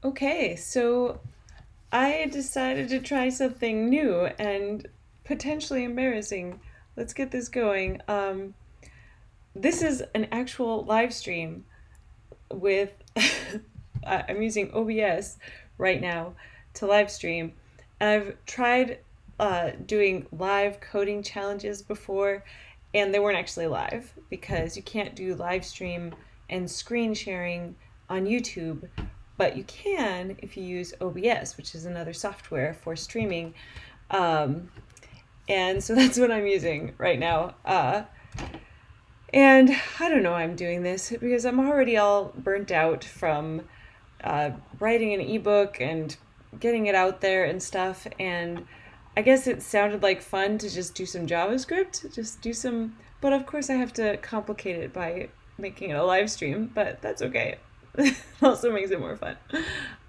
Okay, so I decided to try something new and potentially embarrassing. Let's get this going. This is an actual live stream with, I'm using OBS right now to live stream. And I've tried doing live coding challenges before, and they weren't actually live because you can't do live stream and screen sharing on YouTube, but you can if you use OBS, which is another software for streaming. And so that's what I'm using right now. And I don't know why I'm doing this because I'm already all burnt out from writing an ebook and getting it out there and stuff. And I guess it sounded like fun to just do some JavaScript, just do some. But of course, I have to complicate it by making it a live stream, but that's okay. It also makes it more fun.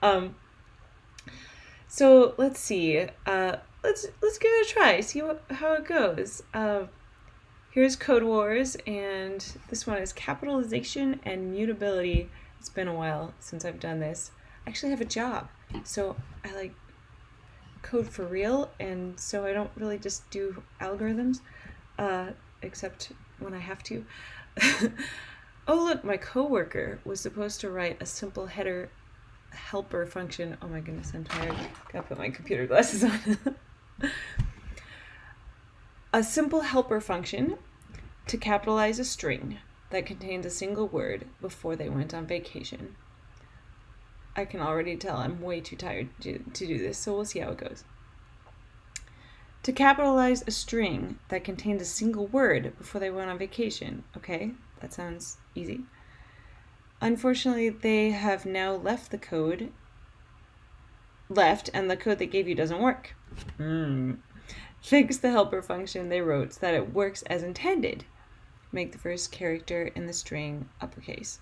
Um, so let's see. Let's give it a try. See how it goes. Here's Code Wars, and this one is capitalization and mutability. It's been a while since I've done this. I actually have a job, so I like code for real, and so I don't really just do algorithms, except when I have to. Oh look, my coworker was supposed to write a simple header helper function. Oh my goodness, I'm tired. Gotta put my computer glasses on. A simple helper function to capitalize a string that contains a single word before they went on vacation. I can already tell I'm way too tired to do this, so we'll see how it goes. To capitalize a string that contains a single word before they went on vacation. Okay, that sounds easy. Unfortunately, they have now left, and the code they gave you doesn't work. Fix the helper function they wrote so that it works as intended. Make the first character in the string uppercase.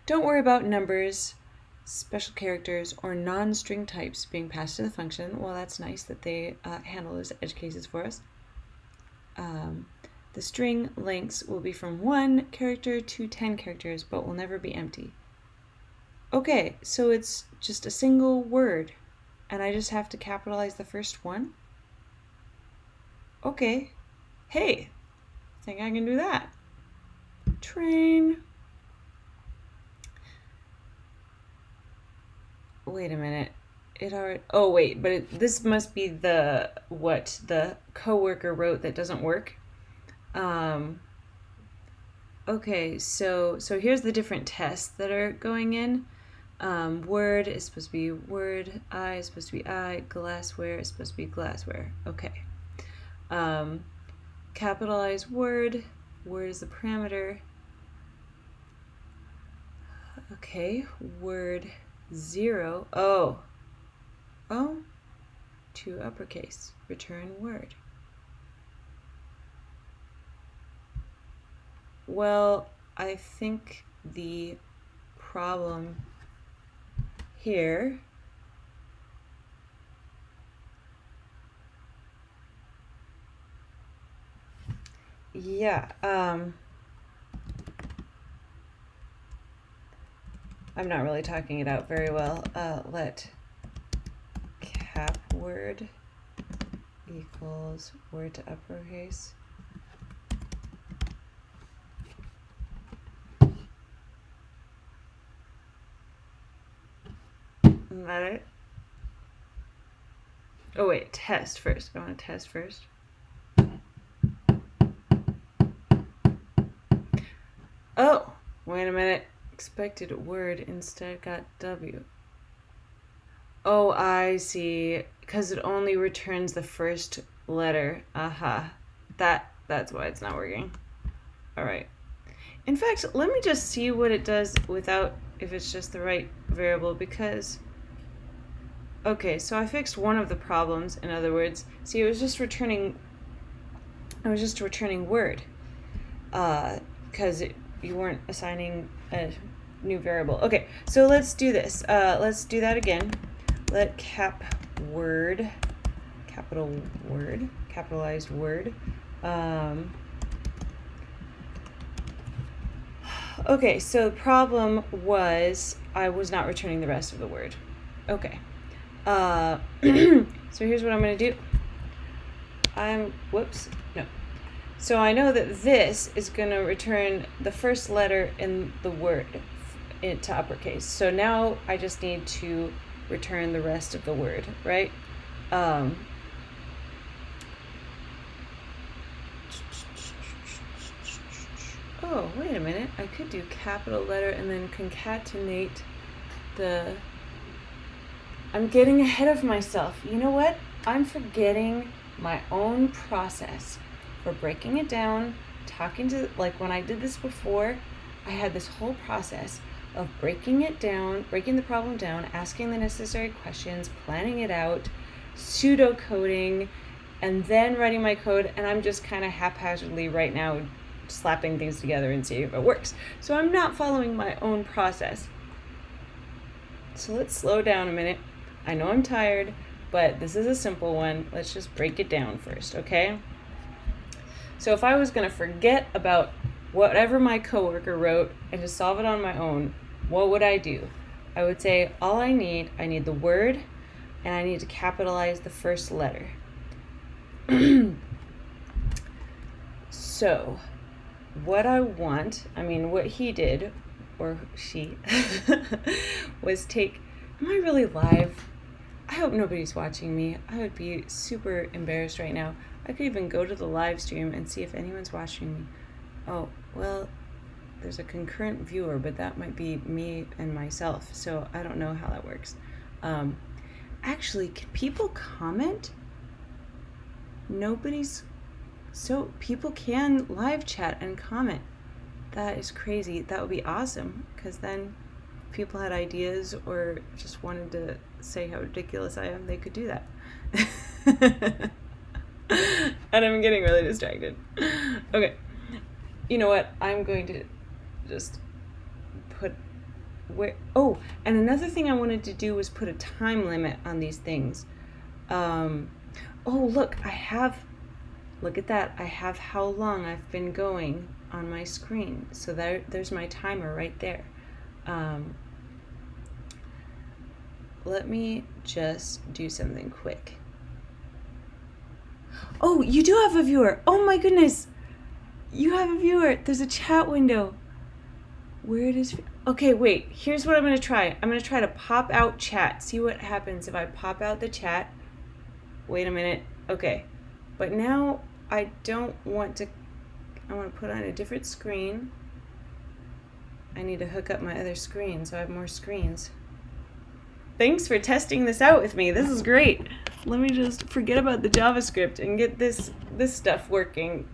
Don't worry about numbers, special characters, or non-string types being passed to the function. Well, that's nice that they handle those edge cases for us. The string lengths will be from 1 character to 10 characters, but will never be empty. Okay, so it's just a single word, and I just have to capitalize the first one? Okay. Hey, I think I can do that. Train. Wait a minute. It already. Oh wait, but this must be what the coworker wrote that doesn't work. Okay, so here's the different tests that are going in. Word is supposed to be word. I is supposed to be I. Glassware is supposed to be glassware. Okay. Capitalize word. Word is the parameter. Okay. Word 0. Oh. To uppercase. Return word. Well, I think the problem here I'm not really talking it out very well. Let cap word equals word to uppercase. Isn't that it? Oh wait, test first. I want to test first. Oh, wait a minute. Expected word instead got W. Oh, I see. Because it only returns the first letter. Aha. That's why it's not working. Alright. In fact, let me just see what it does if it's just the right variable, because... Okay, so I fixed one of the problems, in other words. See, I was just returning word. Because you weren't assigning a new variable. Okay, so let's do this. Let's do that again. Let cap word, capitalized word. Okay, so the problem was I was not returning the rest of the word. Okay. So here's what I'm going to do. Whoops, no. So I know that this is going to return the first letter in the word into uppercase. So now I just need to return the rest of the word, right? Oh, wait a minute. I could do capital letter and then concatenate the... I'm getting ahead of myself. You know what? I'm forgetting my own process for breaking it down, talking to, like when I did this before, I had this whole process of breaking it down, breaking the problem down, asking the necessary questions, planning it out, pseudo-coding, and then writing my code, and I'm just kind of haphazardly right now slapping things together and seeing if it works. So I'm not following my own process. So let's slow down a minute. I know I'm tired, but this is a simple one. Let's just break it down first, okay? So if I was going to forget about whatever my coworker wrote and just solve it on my own, what would I do? I would say all I need the word, and I need to capitalize the first letter. So what I want, what he did, or she, was take, am I really live? I hope nobody's watching me. I would be super embarrassed right now. I could even go to the live stream and see if anyone's watching me. Oh, well, there's a concurrent viewer, but that might be me and myself, so I don't know how that works. Actually, can people comment? So people can live chat and comment. That is crazy. That would be awesome, because then if people had ideas or just wanted to say how ridiculous I am, they could do that. And I'm getting really distracted. Okay. You know what? I'm going to just put and another thing I wanted to do was put a time limit on these things. Look at that. I have how long I've been going on my screen. So there's my timer right there. Let me just do something quick. Oh, you do have a viewer. Oh my goodness. You have a viewer. There's a chat window. Where it is. Okay, wait. Here's what I'm going to try. I'm going to try to pop out chat. See what happens if I pop out the chat. Wait a minute. Okay. But now I don't want to. I want to put on a different screen. I need to hook up my other screen so I have more screens. Thanks for testing this out with me. This is great. Let me just forget about the JavaScript and get this stuff working.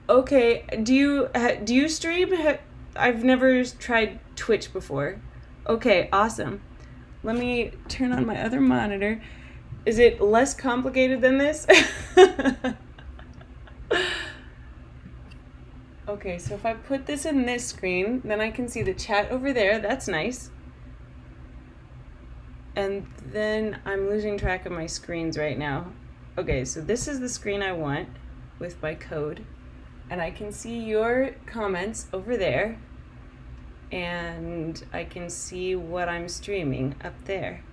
Okay, do you stream? I've never tried Twitch before. Okay, awesome. Let me turn on my other monitor. Is it less complicated than this? Okay, so if I put this in this screen, then I can see the chat over there. That's nice. And then I'm losing track of my screens right now. Okay, so this is the screen I want with my code. And I can see your comments over there. And I can see what I'm streaming up there.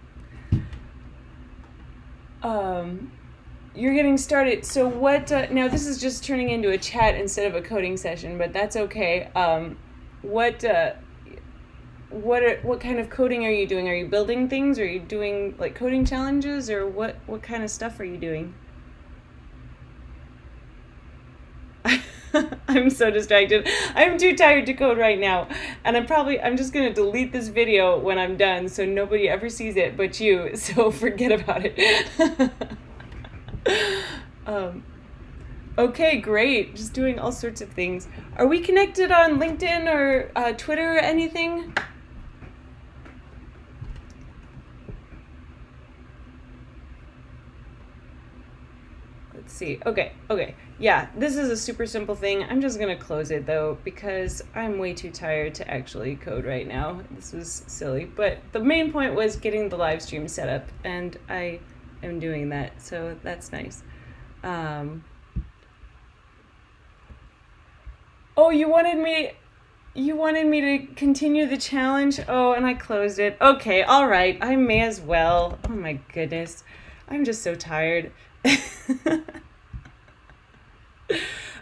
You're getting started. So what, now this is just turning into a chat instead of a coding session, but that's okay. What kind of coding are you doing? Are you building things? Are you doing like coding challenges, or what kind of stuff are you doing? I'm so distracted. I'm too tired to code right now. And I'm just going to delete this video when I'm done so nobody ever sees it but you. So forget about it. Okay, great. Just doing all sorts of things. Are we connected on LinkedIn or Twitter or anything? Let's see. Okay. Yeah, this is a super simple thing. I'm just going to close it, though, because I'm way too tired to actually code right now. This was silly. But the main point was getting the live stream set up, and I am doing that, so that's nice. Oh, you wanted me... You wanted me to continue the challenge? Oh, and I closed it. Okay, all right. I may as well. Oh my goodness. I'm just so tired.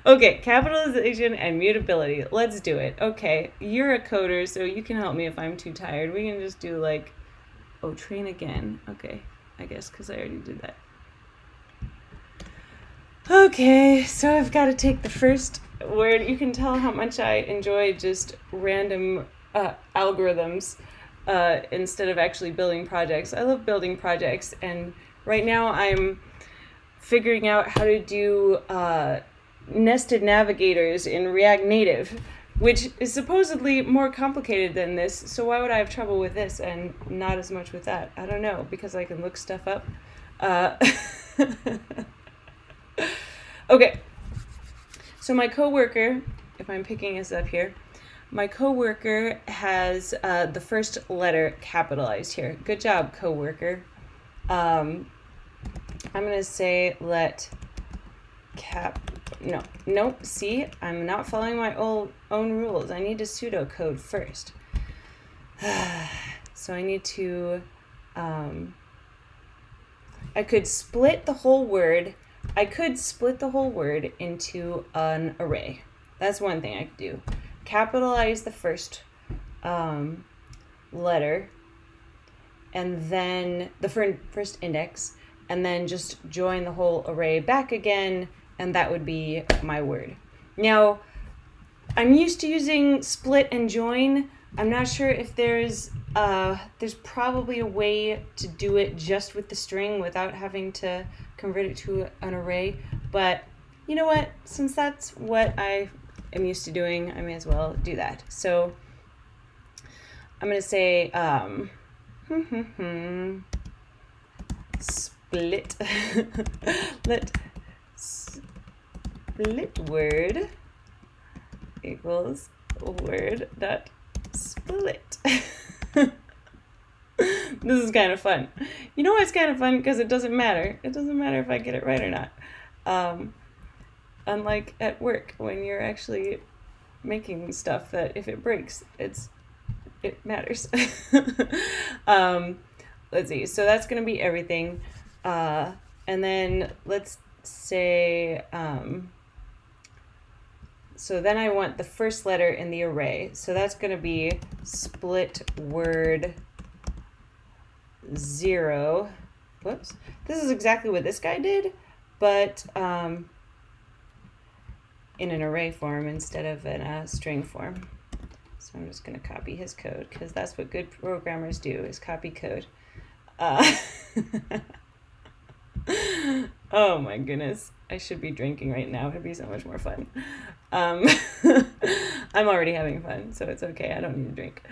Okay, capitalization and mutability. Let's do it. Okay, you're a coder, so you can help me if I'm too tired. We can just do like, oh, train again. Okay, I guess because I already did that. Okay, so I've got to take the first word. You can tell how much I enjoy just random algorithms instead of actually building projects. I love building projects, and right now I'm figuring out how to do nested navigators in React Native, which is supposedly more complicated than this. So why would I have trouble with this and not as much with that? I don't know, because I can look stuff up. Okay, so my coworker, if I'm picking this up here, my coworker has the first letter capitalized here. Good job, coworker. I'm gonna say let nope, see, I'm not following my own rules. I need to pseudocode first. So I need to, I could split the whole word. I could split the whole word into an array. That's one thing I could do. Capitalize the first letter, and then the first index, and then just join the whole array back again, and that would be my word. Now, I'm used to using split and join. I'm not sure if there's probably a way to do it just with the string without having to convert it to an array, but you know what? Since that's what I am used to doing, I may as well do that. So I'm going to say split let split word equals word dot split. This is kind of fun. You know why it's kind of fun? Because it doesn't matter. It doesn't matter if I get it right or not. Unlike at work, when you're actually making stuff that if it breaks, it matters. Let's see. So that's going to be everything. And then let's say, so then I want the first letter in the array. So that's going to be split word 0. Whoops. This is exactly what this guy did, but in an array form instead of in a string form. So I'm just going to copy his code because that's what good programmers do, is copy code. Oh my goodness. I should be drinking right now. It'd be so much more fun. I'm already having fun, so it's okay. I don't need to drink.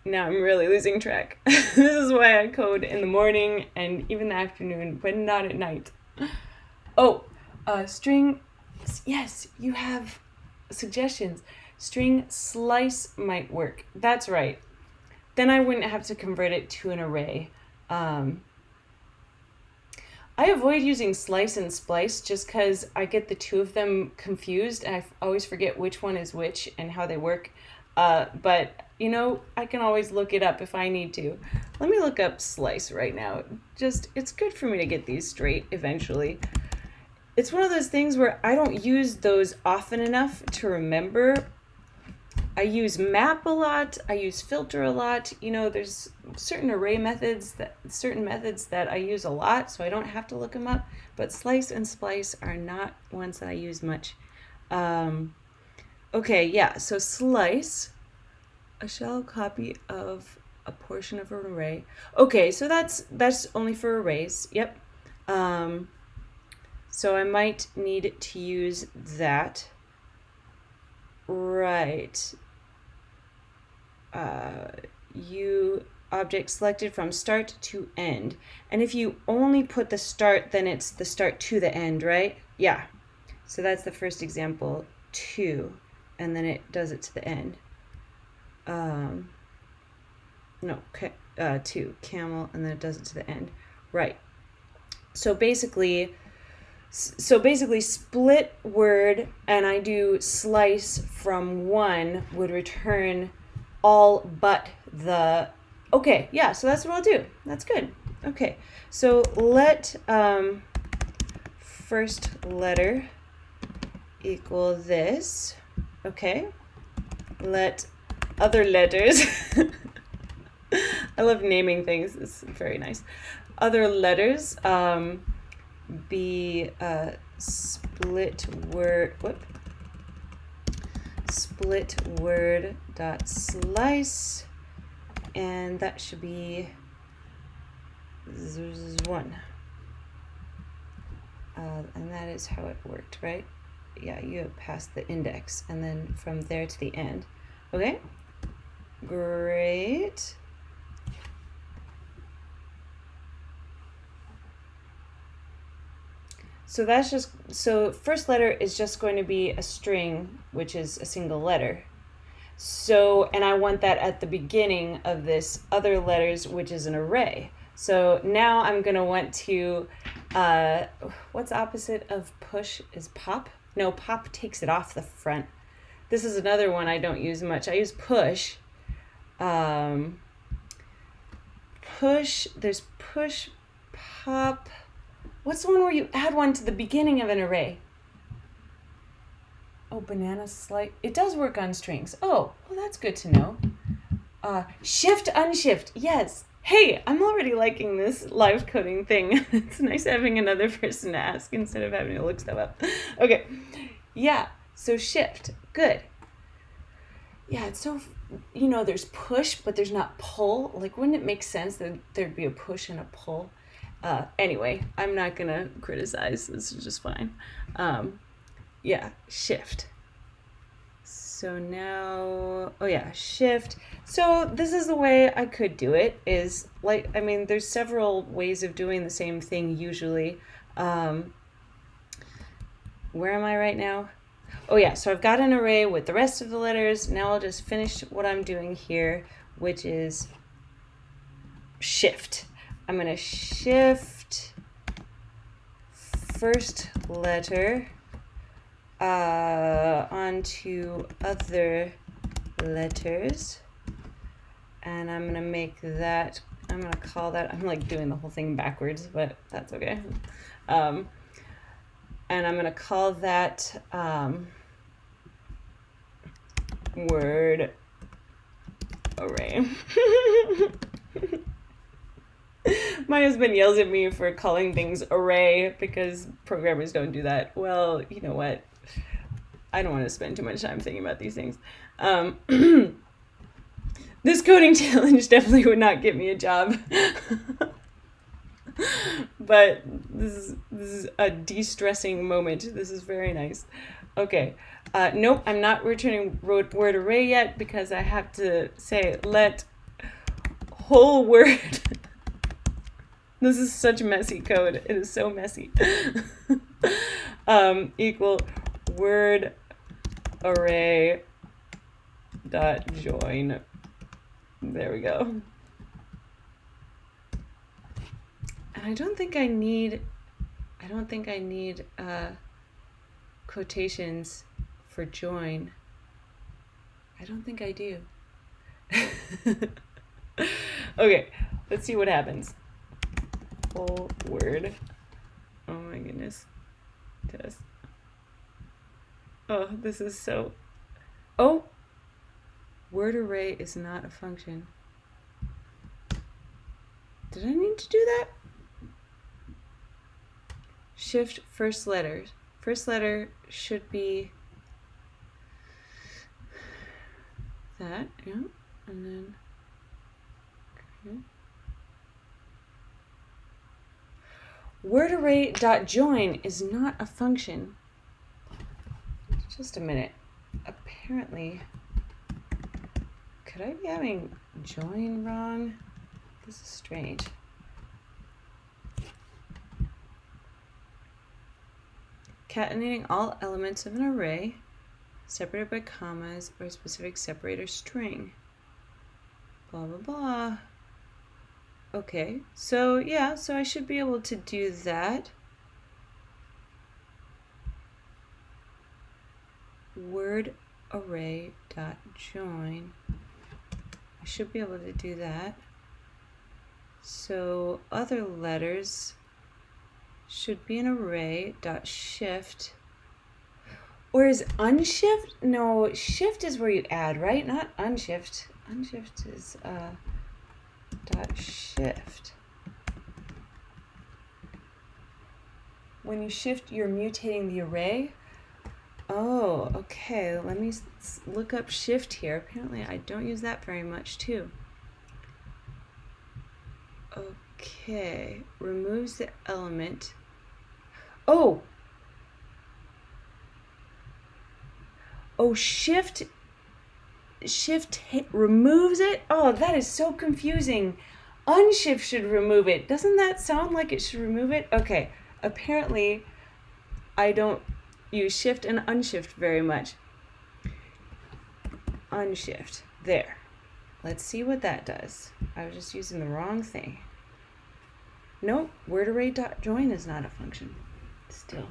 Now I'm really losing track. This is why I code in the morning and even the afternoon, but not at night. Oh, string. Yes, you have suggestions. String slice might work. That's right. Then I wouldn't have to convert it to an array. I avoid using slice and splice just because I get the two of them confused and I always forget which one is which and how they work. But, you know, I can always look it up if I need to. Let me look up slice right now. It's good for me to get these straight eventually. It's one of those things where I don't use those often enough to remember. I use map a lot. I use filter a lot. You know, there's certain methods that I use a lot, so I don't have to look them up. But slice and splice are not ones that I use much. Okay, yeah. So slice, a shell copy of a portion of an array. Okay, so that's only for arrays. Yep. So I might need to use that. Right. Object selected from start to end. And if you only put the start, then it's the start to the end, right? Yeah. So that's the first example, 2, and then it does it to the end. No, 2, camel, and then it does it to the end. Right. So basically, So basically split word and I do slice from 1 would return all but the, okay, yeah, so that's what I'll do. That's good. Okay, so let first letter equal this. Okay, let other letters I love naming things. It's very nice. Other letters be split word dot slice, and that should be 1. And that is how it worked, right? Yeah, you have passed the index and then from there to the end. Okay, great. So that's just, so first letter is just going to be a string, which is a single letter. So, and I want that at the beginning of this other letters, which is an array. So now I'm going to want to, what's opposite of push is pop? No, pop takes it off the front. This is another one I don't use much. I use push. Push, there's push, pop. What's the one where you add one to the beginning of an array? Oh, banana slice. It does work on strings. Oh, well, that's good to know. Shift, unshift. Yes. Hey, I'm already liking this live coding thing. It's nice having another person to ask instead of having to look stuff up. Okay. Yeah. So shift. Good. Yeah, it's so, there's push, but there's not pull. Like, wouldn't it make sense that there'd be a push and a pull? Anyway, I'm not going to criticize. This is just fine. Yeah, shift. So now, oh yeah, shift. So this is the way I could do it, is like, I mean, there's several ways of doing the same thing usually. Where am I right now? Oh yeah, so I've got an array with the rest of the letters. Now I'll just finish what I'm doing here, which is shift. I'm going to shift first letter onto other letters, and I'm going to make that, I'm going to call that, I'm like doing the whole thing backwards, but that's okay. And I'm going to call that word array. My husband yells at me for calling things array because programmers don't do that. Well, you know what? I don't want to spend too much time thinking about these things. This coding challenge definitely would not get me a job. But this is a de-stressing moment. This is very nice. Okay. Nope, I'm not returning word array yet because I have to say let whole word. This is such messy code. It is so messy. Equal word array dot join. There we go. And I don't think I need quotations for join. I don't think I do. Okay, let's see what happens. Whole word. Oh my goodness. Test. Oh, this is so... Oh! Word array is not a function. Did I need to do that? Shift first letters. First letter should be that, yeah, and then, okay. Word array dot join is not a function. Just a minute. Apparently, could I be having join wrong? This is strange. Concatenating all elements of an array separated by commas or a specific separator string. Blah, blah, blah. Okay, so yeah, so I should be able to do that. word array dot join. I should be able to do that. So other letters should be an array dot shift. Or is unshift? No, shift is where you add, right? Not unshift. Unshift is dot shift. When you shift, you're mutating the array. Oh, okay. Let me look up shift here. Apparently, I don't use that very much, too. Okay. Removes the element. Oh! Oh, shift removes it? Oh, that is so confusing. Unshift should remove it. Doesn't that sound like it should remove it? Okay. Apparently, I don't use shift and unshift very much. Unshift. There. Let's see what that does. I was just using the wrong thing. Nope. Word array dot join is not a function. Still.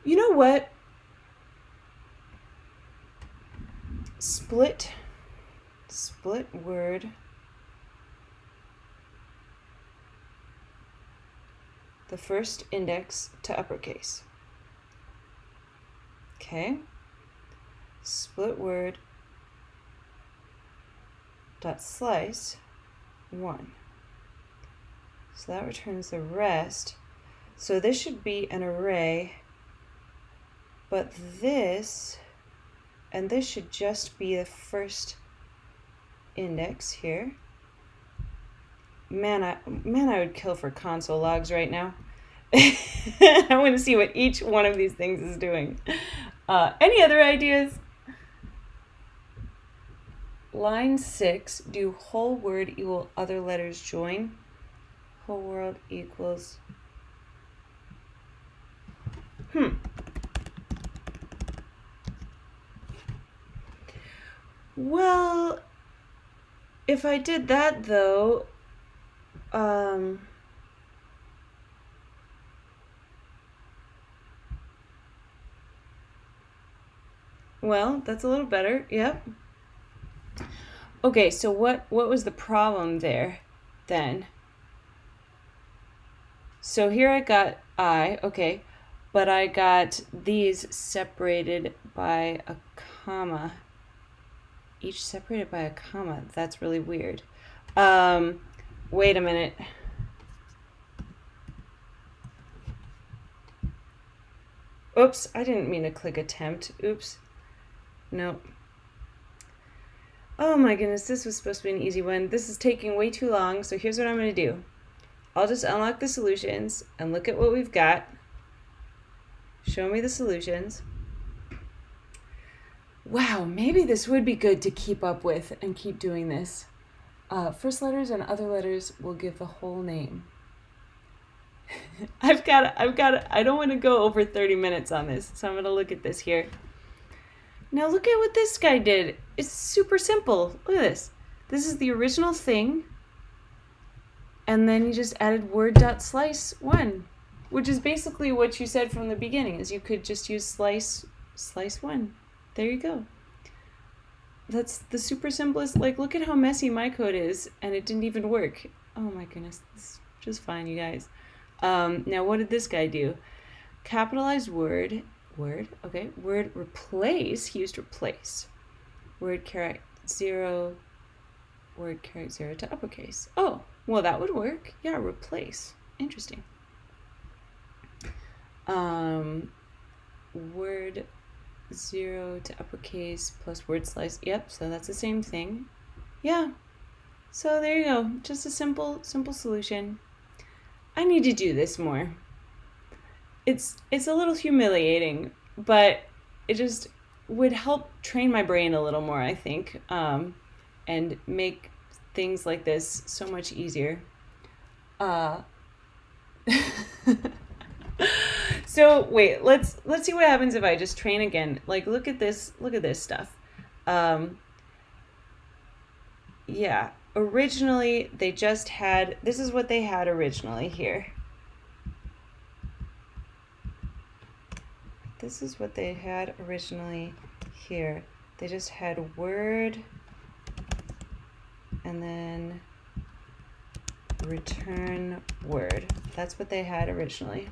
You know what? Split word. The first index to uppercase. Okay. Split word dot slice 1. So that returns the rest. So this should be an array, but this and this should just be the first index here. Man, I would kill for console logs right now. I want to see what each one of these things is doing. Any other ideas? Line 6, do whole word equal other letters join. Whole word equals. Well, if I did that though, well, that's a little better. Yep. Okay, so what was the problem there then? So here I got I, okay, but I got these separated by a comma. Each separated by a comma. That's really weird. Wait a minute. Oops, I didn't mean to click attempt. Oops. Nope. Oh my goodness, this was supposed to be an easy one. This is taking way too long, so here's what I'm going to do. I'll just unlock the solutions and look at what we've got. Show me the solutions. Wow, maybe this would be good to keep up with and keep doing this. First letters and other letters will give the whole name. I don't want to go over 30 minutes on this, so I'm going to look at this here. Now look at what this guy did. It's super simple. Look at this. This is the original thing. And then you just added word.slice1, which is basically what you said from the beginning, is you could just use slice 1. There you go. That's the super simplest. Like, look at how messy my code is, and it didn't even work. Oh my goodness, this is just fine, you guys. Now what did this guy do? Capitalized word, okay, word replace, he used replace. Word character 0 to uppercase. Oh, well that would work. Yeah, replace. Interesting. Word 0 to uppercase plus word slice. Yep, so that's the same thing. Yeah. So there you go. Just a simple solution. I need to do this more. It's a little humiliating, but it just would help train my brain a little more, I think, and make things like this so much easier. So wait, let's see what happens if I just train again. Like, look at this stuff. Yeah, originally they just had, this is what they had originally here. This is what they had originally here. They just had word and then return word. That's what they had originally.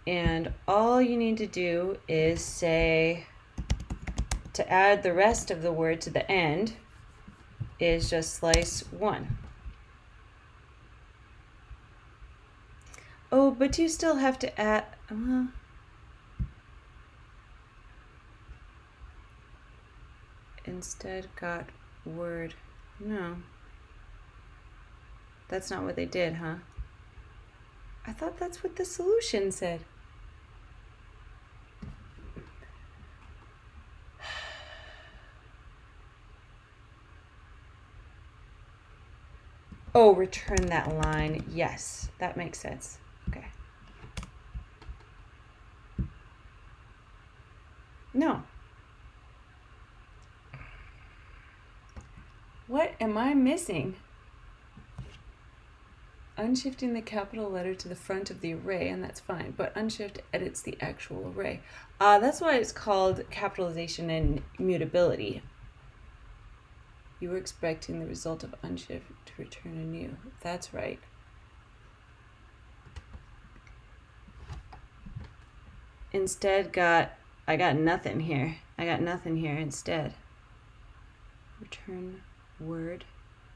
And all you need to do is say, to add the rest of the word to the end, is just slice 1. Oh, but you still have to add, instead got word. No. That's not what they did, huh? I thought that's what the solution said. Oh, return that line. Yes, that makes sense. Okay. No. What am I missing? Unshifting the capital letter to the front of the array, and that's fine, but unshift edits the actual array. That's why it's called capitalization and mutability. You were expecting the result of unshift to return anew. That's right. Instead I got nothing here. I got nothing here instead. Return word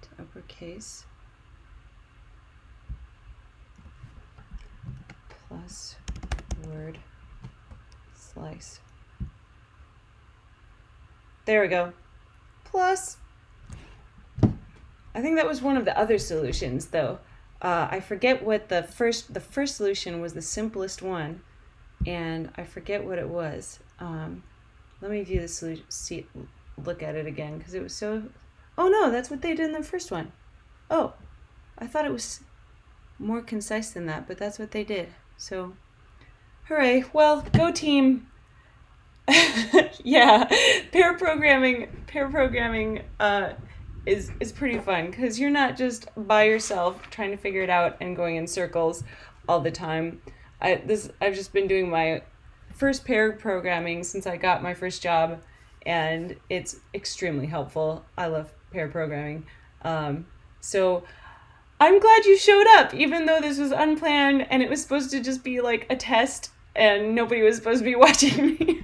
to uppercase plus word slice. There we go. Plus, I think that was one of the other solutions, though. I forget what the first solution was, the simplest one, and I forget what it was. Let me view the solution, look at it again, because it was so. Oh no, that's what they did in the first one. Oh, I thought it was more concise than that, but that's what they did. So, hooray! Well, go team. Yeah, pair programming is pretty fun because you're not just by yourself trying to figure it out and going in circles all the time. I've just been doing my first pair programming since I got my first job, and it's extremely helpful. I love pair programming. So I'm glad you showed up, even though this was unplanned and it was supposed to just be like a test and nobody was supposed to be watching me.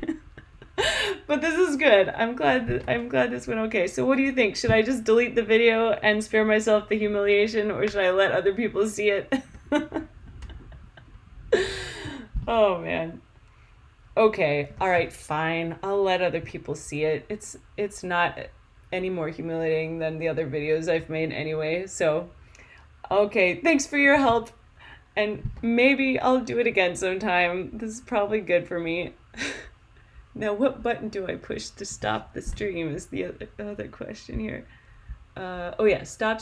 But this is good. I'm glad this went okay. So what do you think? Should I just delete the video and spare myself the humiliation, or should I let other people see it? Oh man. Okay. All right, fine. I'll let other people see it. It's not any more humiliating than the other videos I've made anyway. So, okay, thanks for your help. And maybe I'll do it again sometime. This is probably good for me. Now, what button do I push to stop the stream is the other question here. Oh yeah, stop stream.